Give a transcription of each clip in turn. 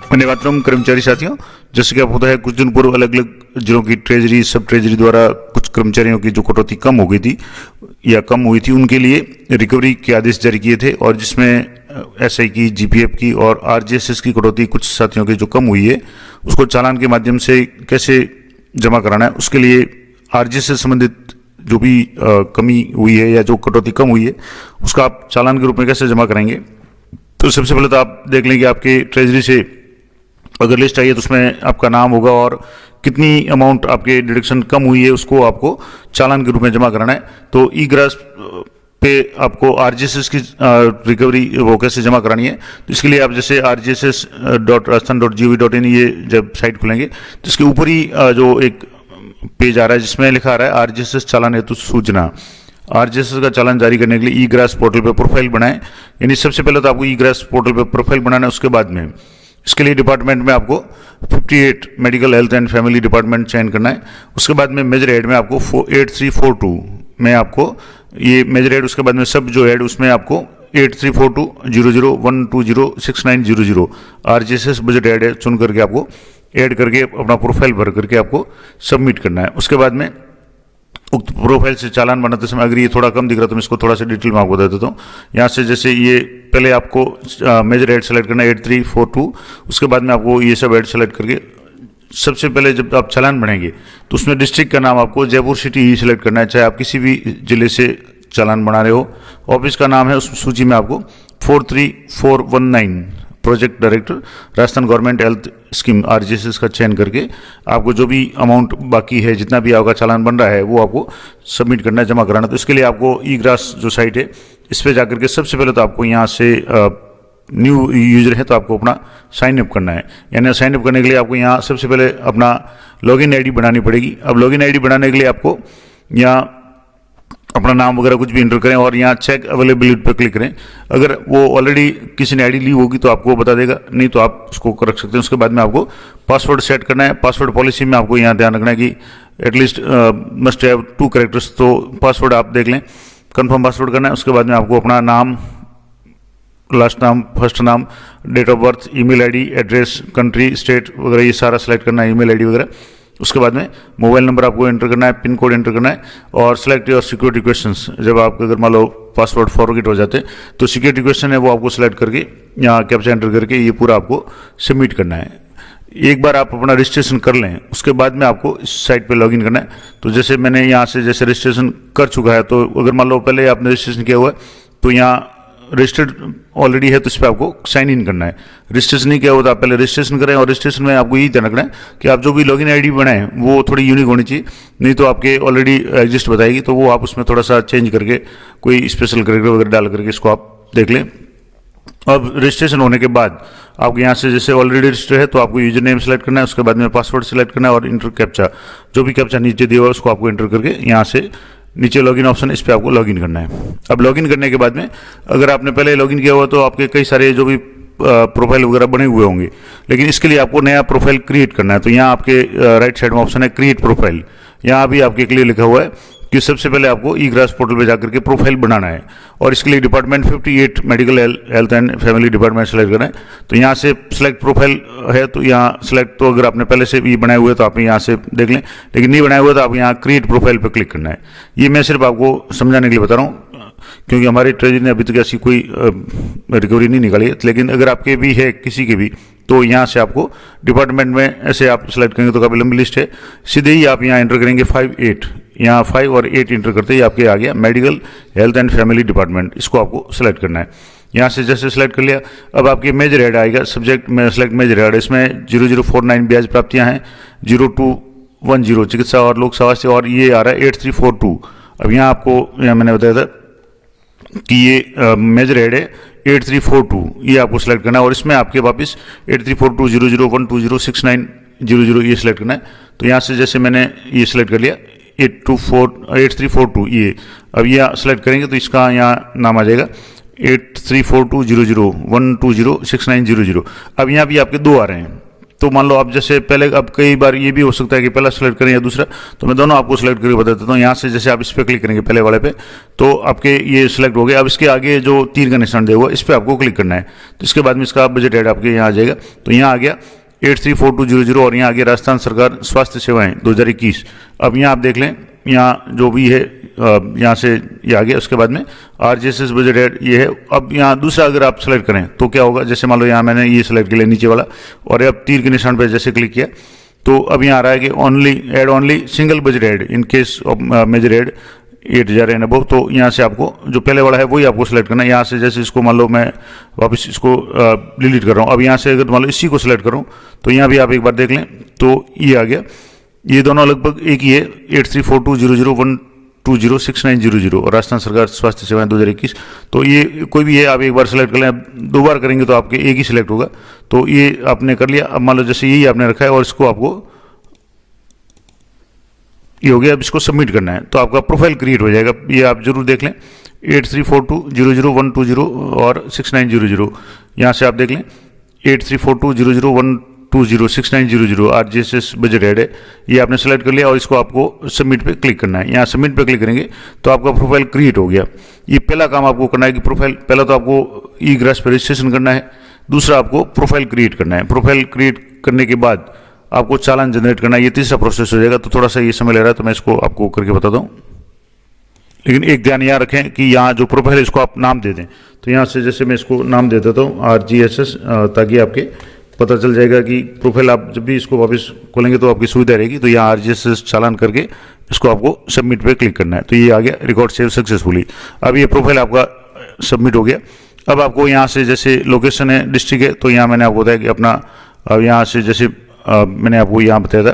धन्यवाद कर्मचारी साथियों। जैसे कि आप होता है कुछ दिन पूर्व अलग अलग जिलों की ट्रेजरी सब ट्रेजरी द्वारा कुछ कर्मचारियों की जो कटौती कम हो गई थी या कम हुई थी उनके लिए रिकवरी के आदेश जारी किए थे, और जिसमें एसआई की, जीपीएफ की और आरजीएसएस की कटौती कुछ साथियों की जो कम हुई है उसको चालान के माध्यम से कैसे जमा कराना है, उसके लिए आरजीएसएस से संबंधित जो भी कमी हुई है या जो कटौती कम हुई है उसका आप चालान के रूप में कैसे जमा कराएंगे। तो सबसे पहले तो आप देख लें कि आपके ट्रेजरी से अगर लिस्ट आई है तो उसमें आपका नाम होगा और कितनी अमाउंट आपके डिडक्शन कम हुई है उसको आपको चालान के रूप में जमा कराना है। तो ई ग्रास पे आपको आरजीएसएस की रिकवरी वो कैसे जमा करानी है, तो इसके लिए आप जैसे rgss.rajasthan.gov.in ये जब साइट खुलेंगे तो इसके ऊपर ही जो एक पेज आ रहा है जिसमें लिखा आ रहा है आरजीएसएस चालान हेतु सूचना। आरजीएसएस का चालान जारी करने के लिए ई ग्रास पोर्टल पर प्रोफाइल बनाएं, यानी सबसे पहले तो आपको ई ग्रास पोर्टल पर प्रोफाइल बनाना है। उसके बाद में इसके लिए डिपार्टमेंट में आपको 58 medical health and family department चयन करना है। उसके बाद में मेजर हेड में आपको 8342 में आपको ये मेजर हेड, उसके बाद में सब जो हेड उसमें आपको 834200120690 आरजीएसएस बजट हेड है चुन करके आपको ऐड करके अपना प्रोफाइल भर करके आपको सबमिट करना है। उसके बाद में उक्त प्रोफाइल से चालान बनाते समय अगर ये थोड़ा कम दिख रहा है तो मैं इसको थोड़ा सा डिटेल में आपको बता देता हूँ। यहाँ से जैसे ये पहले आपको मेजर हेड सेलेक्ट करना है 8342, उसके बाद में आपको ये सब हेड सेलेक्ट करके सबसे पहले जब आप चालान बनाएंगे तो उसमें डिस्ट्रिक्ट का नाम आपको जयपुर सिटी ही सिलेक्ट करना है, चाहे आप किसी भी जिले से चालान बना रहे हो। ऑफिस का नाम है उस सूची में आपको 43419 project director Rajasthan government health scheme RGSS का चयन करके आपको जो भी अमाउंट बाकी है जितना भी आपका चालान बन रहा है वो आपको सबमिट करना है, जमा कराना। तो इसके लिए आपको ई ग्रास जो साइट है इस पर जाकर के सबसे पहले तो आपको यहाँ से न्यू यूजर है तो आपको अपना साइन अप करना है, यानी साइन अप करने के लिए आपको यहाँ सबसे पहले अपना लॉगिन आईडी बनानी पड़ेगी। अब लॉगिन आईडी बनाने के लिए आपको यहाँ अपना नाम वगैरह कुछ भी इंटर करें और यहाँ चेक अवेलेबिलिटी पर क्लिक करें। अगर वो ऑलरेडी किसी ने आईडी ली होगी तो आपको बता देगा, नहीं तो आप उसको रख सकते हैं। उसके बाद में आपको पासवर्ड सेट करना है। पासवर्ड पॉलिसी में आपको यहाँ ध्यान रखना है कि एटलीस्ट मस्ट हैव 2 कैरेक्टर्स, तो पासवर्ड आप देख लें, कंफर्म पासवर्ड करना है। उसके बाद में आपको अपना नाम, लास्ट नाम, फर्स्ट नाम, date of birth, email ID, address, country, state वगैरह ये सारा सेलेक्ट करना है, ईमेल आईडी वगैरह। उसके बाद में मोबाइल नंबर आपको एंटर करना है, पिन कोड एंटर करना है और सिलेक्ट योर सिक्योरिटी क्वेश्चंस। जब आप अगर मान लो पासवर्ड फॉरगेट हो जाते तो सिक्योरिटी क्वेश्चन है वो आपको सिलेक्ट करके यहाँ कैप्चा एंटर करके ये पूरा आपको सबमिट करना है। एक बार आप अपना रजिस्ट्रेशन कर लें उसके बाद में आपको इस साइट पे लॉगिन करना है। तो जैसे मैंने यहाँ से जैसे रजिस्ट्रेशन कर चुका है, तो अगर मान लो पहले आपने रजिस्ट्रेशन किया हुआ है तो यहाँ रजिस्टर्ड ऑलरेडी है तो इस पर आपको साइन इन करना है। रजिस्ट्रेशन नहीं किया हुआ तो आप पहले रजिस्ट्रेशन करें, और रजिस्ट्रेशन में आपको यही ध्यान रखना है कि आप जो भी लॉगिन आईडी बनाएं वो थोड़ी यूनिक होनी चाहिए, नहीं तो आपके ऑलरेडी एग्जिस्ट बताएगी तो वो आप उसमें थोड़ा सा चेंज करके कोई स्पेशल कैरेक्टर वगैरह डाल करके इसको आप देख लें। अब रजिस्ट्रेशन होने के बाद आपको यहाँ से जैसे ऑलरेडी रजिस्टर है तो आपको यूजर नेम सेलेक्ट करना है, उसके बाद में पासवर्ड सेलेक्ट करना है और इंटर कैप्चा, जो भी कैप्चा नीचे दिया हुआ है उसको आपको एंटर करके यहाँ से नीचे लॉगिन ऑप्शन इस पर आपको लॉगिन करना है। अब लॉगिन करने के बाद में अगर आपने पहले लॉगिन किया हुआ तो आपके कई सारे जो भी प्रोफाइल वगैरह बने हुए होंगे, लेकिन इसके लिए आपको नया प्रोफाइल क्रिएट करना है। तो यहाँ आपके राइट साइड में ऑप्शन है क्रिएट प्रोफाइल, यहाँ भी आपके लिए लिखा हुआ है कि सबसे पहले आपको ई ग्रास पोर्टल पे जाकर के प्रोफाइल बनाना है और इसके लिए department 58 medical health and family department select करना है। तो यहाँ से सिलेक्ट प्रोफाइल है तो यहाँ सिलेक्ट, तो अगर आपने पहले से भी बनाए हुए तो आप यहाँ से देख लें, लेकिन नहीं बनाए हुए तो आप यहाँ क्रिएट प्रोफाइल पर क्लिक करना है। ये मैं सिर्फ आपको समझाने के लिए बता रहा हूँ क्योंकि हमारी ट्रेजरी ने अभी तक ऐसी कोई रिकवरी नहीं निकाली है, लेकिन अगर आपके भी है किसी के भी तो यहाँ से आपको डिपार्टमेंट में ऐसे आप सेलेक्ट करेंगे तो काफ़ी लंबी लिस्ट है। सीधे ही आप यहाँ एंटर करेंगे 58, यहाँ 5 और 8 इंटर करते ही आपके आ गया medical health and family department, इसको आपको सेलेक्ट करना है। यहाँ से जैसे सेलेक्ट कर लिया अब आपके मेजर हेड आएगा, सब्जेक्ट में सेलेक्ट मेजर हेड, इसमें 0049 ब्याज प्राप्तियाँ हैं, 0210 चिकित्सा और लोक स्वास्थ्य, और ये आ रहा है 8342। अब यहाँ आपको यहाँ मैंने बताया था कि ये मेजर हेड है 8342, ये आपको सेलेक्ट करना है और इसमें आपके वापस 834200120690 ये सिलेक्ट करना है। तो यहाँ से जैसे मैंने ये सिलेक्ट कर लिया 8342 ये, अब ये सेलेक्ट करेंगे तो इसका यहाँ नाम आ जाएगा 834200120690। अब यहाँ भी आपके 2 आ रहे हैं, तो मान लो आप जैसे पहले, अब कई बार ये भी हो सकता है कि पहला सेलेक्ट करें या दूसरा, तो मैं दोनों आपको सेलेक्ट करके बता देता हूँ। यहाँ से जैसे आप इस पर क्लिक करेंगे पहले वाले पे, तो आपके ये सिलेक्ट हो गया। अब इसके आगे जो तीर का निशान दिया हुआ इस पर आपको क्लिक करना है। तो इसके बाद में इसका बजट ऐड आपके यहाँ आ जाएगा। तो यहाँ आ गया 834200 और यहाँ आ गया राजस्थान सरकार स्वास्थ्य सेवाएं 2021। अब यहाँ आप देख लें, यहाँ जो भी है यहाँ से ये आ गया। उसके बाद में RGSS बजट ऐड ये है। अब यहाँ दूसरा अगर आप सेलेक्ट करें तो क्या होगा, जैसे मान लो यहाँ मैंने ये सेलेक्ट किया नीचे वाला, और अब तीर के निशान पर जैसे क्लिक किया तो अब यहाँ आ रहा है कि only single budget ad in case of major ad 8000 and above. तो यहाँ से आपको जो पहले वाला है वही आपको सेलेक्ट करना है। यहाँ से जैसे इसको मान लो मैं वापस इसको डिलीट कर रहा हूँ। अब यहाँ से अगर मान लो इसी को सेलेक्ट करूँ तो यहाँ भी आप एक बार देख लें तो ये आ गया। ये दोनों लगभग एक ही है, 834200120690 और राजस्थान सरकार स्वास्थ्य सेवाएं 2021। तो ये कोई भी है, आप एक बार सेलेक्ट कर लें। दो बार करेंगे तो आपके एक ही सिलेक्ट होगा। तो ये आपने कर लिया। अब मान लो जैसे यही आपने रखा है और इसको आपको ये हो गया। अब इसको सबमिट करना है तो आपका प्रोफाइल क्रिएट हो जाएगा। ये आप जरूर देख लें 8342001220 और 6900। यहाँ से आप देख लें 83420012206900 RGSS बजट ऐड है। ये आपने सेलेक्ट कर लिया और इसको आपको सबमिट पे क्लिक करना है। यहाँ सबमिट पे क्लिक करेंगे तो आपका प्रोफाइल क्रिएट हो गया। ये पहला काम आपको करना है कि प्रोफाइल, पहला तो आपको ई-ग्रास पे रजिस्ट्रेशन करना है, दूसरा आपको प्रोफाइल क्रिएट करना है। प्रोफाइल क्रिएट करने के बाद आपको चालान जनरेट करना है। ये तीसरा प्रोसेस हो जाएगा। तो थोड़ा सा ये समय ले रहा है तो मैं इसको आपको करके बताता हूँ। लेकिन एक ध्यान यहाँ रखें कि यहाँ जो प्रोफाइल है इसको आप नाम दे दें। तो यहाँ से जैसे मैं इसको नाम दे देता हूँ RGSS, ताकि आपके पता चल जाएगा कि प्रोफाइल आप जब भी इसको वापस खोलेंगे तो आपकी सुविधा रहेगी। तो यहाँ RGSS चालान करके इसको आपको सबमिट पे क्लिक करना है। तो ये आ गया, रिकॉर्ड सेव सक्सेसफुली। अब ये प्रोफाइल आपका सबमिट हो गया। अब आपको यहाँ से जैसे लोकेशन है, डिस्ट्रिक्ट है, तो यहाँ मैंने आपको बताया कि अपना यहाँ से जैसे मैंने आपको यहाँ बताया था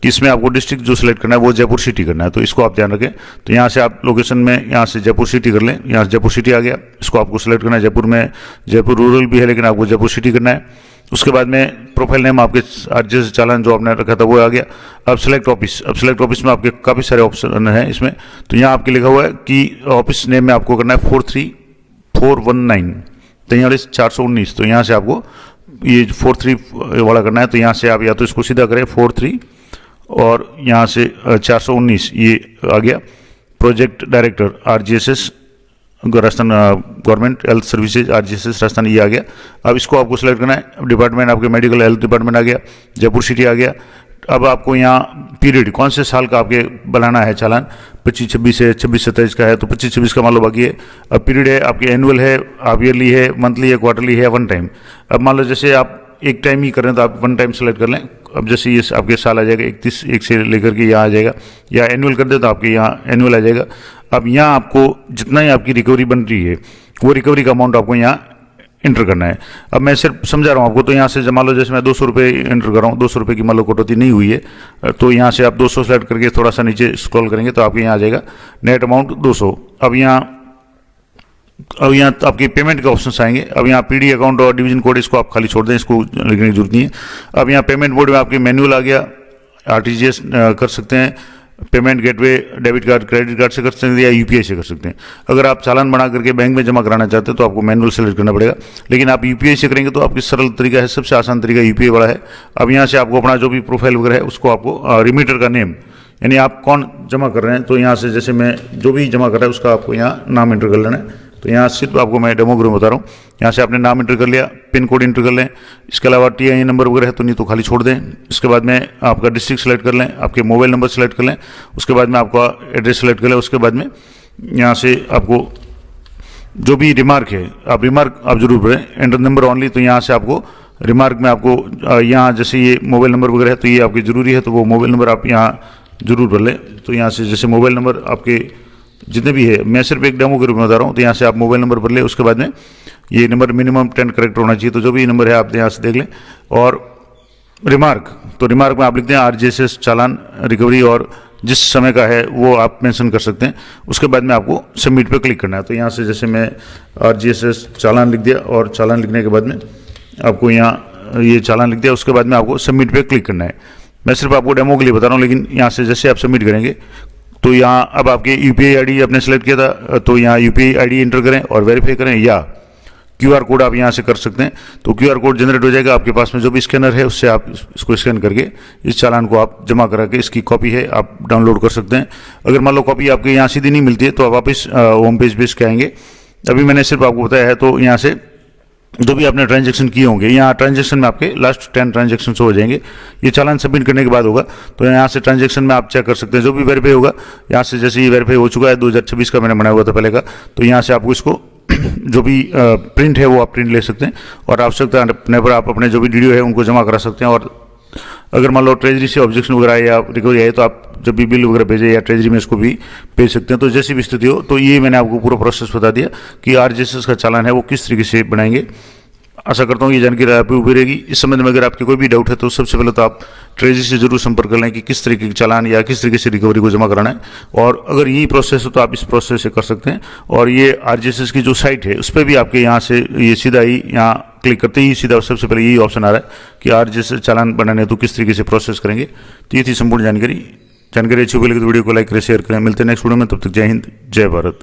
कि इसमें आपको डिस्ट्रिक्ट जो सिलेक्ट करना है वो जयपुर सिटी करना है। तो इसको आप ध्यान रखें। तो यहाँ से आप लोकेशन में यहाँ से जयपुर सिटी कर लें। यहाँ से जयपुर सिटी आ गया, इसको आपको सिलेक्ट करना है। जयपुर में, जयपुर रूरल भी है लेकिन आपको जयपुर सिटी करना है। उसके बाद में प्रोफाइल नेम आपके RGSS चालान जो आपने रखा था वो आ गया। अब सिलेक्ट ऑफिस, अब सिलेक्ट ऑफिस में आपके काफ़ी सारे ऑप्शन हैं इसमें। तो यहाँ आपके लिखा हुआ है कि ऑफिस नेम में आपको करना है 43419 43419। तो यहाँ से आपको ये 43 वाला करना है। तो यहाँ से आप या तो इसको सीधा करें 43 और यहाँ से 419 ये आ गया। Project director RGSS Rajasthan government health services RGSS Rajasthan, ये आ गया। अब इसको आपको सेलेक्ट करना है। डिपार्टमेंट आपके मेडिकल हेल्थ डिपार्टमेंट आ गया, जयपुर सिटी आ गया। अब आपको यहाँ पीरियड कौन से साल का आपके बनाना है चालान, 25-26 है, 26-27 का है तो 25-26 का मान लो बाकी है। अब पीरियड है आपके एनुअल है, हाफ ईयरली है, मंथली है, क्वार्टरली है, वन टाइम। अब मान लो जैसे आप एक टाइम ही करें तो आप वन टाइम सेलेक्ट कर लें। अब जैसे ये आपके साल आ जाएगा 31 से लेकर के यहाँ आ जाएगा, या एनुअल कर दे तो आपके यहाँ एनुअल आ जाएगा। अब यहाँ आपको जितना ही आपकी रिकवरी बन रही है वो रिकवरी का अमाउंट आपको यहाँ इंटर करना है। अब मैं सिर्फ समझा रहा हूँ आपको। तो यहाँ से मान लो जैसे मैं 200 रुपये इंटर कर रहा हूँ, 200 रुपये की मान लो कटौती नहीं हुई है, तो यहाँ से आप 200 सेलेक्ट करके थोड़ा सा नीचे स्क्रॉल करेंगे तो आपके यहाँ आ जाएगा नेट अमाउंट 200। अब यहाँ आपके पेमेंट के ऑप्शन आएंगे। अब यहाँ PD अकाउंट और डिवीजन कोड इसको आप खाली छोड़ दें, इसको लिखने की जरूरत नहीं है। अब यहाँ पेमेंट मोड में आपके मैनुअल आ गया, RTGS कर सकते हैं, payment gateway debit card credit card से कर सकते हैं या UPI से कर सकते हैं। अगर आप चालान बना करके बैंक में जमा कराना चाहते हैं तो आपको मैनुअल सेलेक्ट करना पड़ेगा, लेकिन आप UPI से करेंगे तो आपकी सरल तरीका है, सबसे आसान तरीका UPI वाला है। अब यहाँ से आपको अपना जो भी प्रोफाइल वगैरह है उसको आपको रिमीटर का नेम, यानी आप कौन जमा कर रहे हैं, तो यहाँ से जैसे मैं जो भी जमा कर रहा है उसका आपको यहाँ नाम इंटर कर लेना है। तो यहाँ सिर्फ आपको मैं डेमोग्राम बता रहा हूँ। यहाँ से आपने नाम इंटर कर लिया, पिन कोड इंटर कर लें, इसके अलावा TIN नंबर वगैरह है तो नहीं तो खाली छोड़ दें। इसके बाद में आपका डिस्ट्रिक्ट सेलेक्ट कर लें, आपके मोबाइल नंबर सेलेक्ट कर लें, उसके बाद में आपका एड्रेस सेलेक्ट कर लें। उसके बाद में यहाँ से आपको जो भी रिमार्क है आप रिमार्क आप जरूर भरें, एंटर नंबर ऑनली। तो यहाँ से आपको रिमार्क में आपको यहाँ जैसे ये मोबाइल नंबर वगैरह है तो ये आपकी ज़रूरी है, तो वो मोबाइल नंबर आप यहाँ जरूर भर लें। तो यहाँ से जैसे मोबाइल नंबर आपके जितने भी है, मैं सिर्फ एक डेमो के रूप में बता रहा हूँ। तो यहाँ से आप मोबाइल नंबर भर ले, उसके बाद में ये नंबर मिनिमम 10 करेक्टर होना चाहिए। तो जो भी नंबर है आप यहाँ से देख लें। और रिमार्क, तो रिमार्क में आप लिखते हैं RGSS चालान रिकवरी और जिस समय का है वो आप मेंशन कर सकते हैं। उसके बाद में आपको सबमिट पे क्लिक करना है। तो यहाँ से जैसे मैं RGSS चालान लिख दिया और चालान लिखने के बाद में आपको यहाँ ये चालान लिख दिया, उसके बाद में आपको सबमिट पे क्लिक करना है। मैं सिर्फ आपको डेमो के लिए बता रहा हूँ, लेकिन यहाँ से जैसे आप सबमिट करेंगे तो यहाँ अब आपके UPI ID आपने सेलेक्ट किया था तो यहाँ UPI ID इंटर करें और वेरीफाई करें, या QR कोड आप यहाँ से कर सकते हैं। तो QR कोड जनरेट हो जाएगा, आपके पास में जो भी स्कैनर है उससे आप इसको स्कैन करके इस चालान को आप जमा करा के इसकी कॉपी है आप डाउनलोड कर सकते हैं। अगर मान लो कॉपी आपके यहाँ सीधी नहीं मिलती है तो आप वापस होम पेज पे इसके आएंगे। अभी मैंने सिर्फ आपको बताया है, तो यहाँ से जो भी आपने ट्रांजैक्शन किए होंगे, यहाँ ट्रांजैक्शन में आपके लास्ट 10 ट्रांजैक्शन हो जाएंगे। ये चालान सबमिट करने के बाद होगा, तो यहाँ से ट्रांजैक्शन में आप चेक कर सकते हैं। जो भी वेरीफाई होगा यहाँ से, जैसे ये वेरीफाई हो चुका है 2026 का मैंने बनाया हुआ था पहले का, तो यहाँ से आपको इसको जो भी प्रिंट है वो आप प्रिंट ले सकते हैं और आवश्यकता अपने पर आप अपने जो भी DDO है उनको जमा करा सकते हैं। और अगर मान लो ट्रेजरी से ऑब्जेक्शन वगैरह या रिकवरी है तो आप जब भी बिल वगैरह भेजे या ट्रेजरी में इसको भी भेज सकते हैं। तो जैसी भी स्थिति हो, तो ये मैंने आपको पूरा प्रोसेस बता दिया कि RGSS का चालान है वो किस तरीके से बनाएंगे। आशा करता हूँ ये जानकारी आप भी रहेगी। इस संबंध में अगर आपके कोई भी डाउट है तो सबसे पहले तो आप ट्रेजरी से जरूर संपर्क कर लें कि किस तरीके के चालान या किस तरीके से रिकवरी को जमा कराना है। और अगर यही प्रोसेस हो तो आप इस प्रोसेस से कर सकते हैं। और ये RGSS की जो साइट है उस पर भी आपके यहाँ से ये सीधा ही यहाँ क्लिक करते ही सीधा सबसे पहले यही ऑप्शन आ रहा है कि RGSS चालान बनाने है तो किस तरीके से प्रोसेस करेंगे। तो ये थी संपूर्ण जानकारी अच्छी लगी तो वीडियो को लाइक करें, शेयर करें। मिलते हैं नेक्स्ट वीडियो में, तब तक जय हिंद, जय भारत।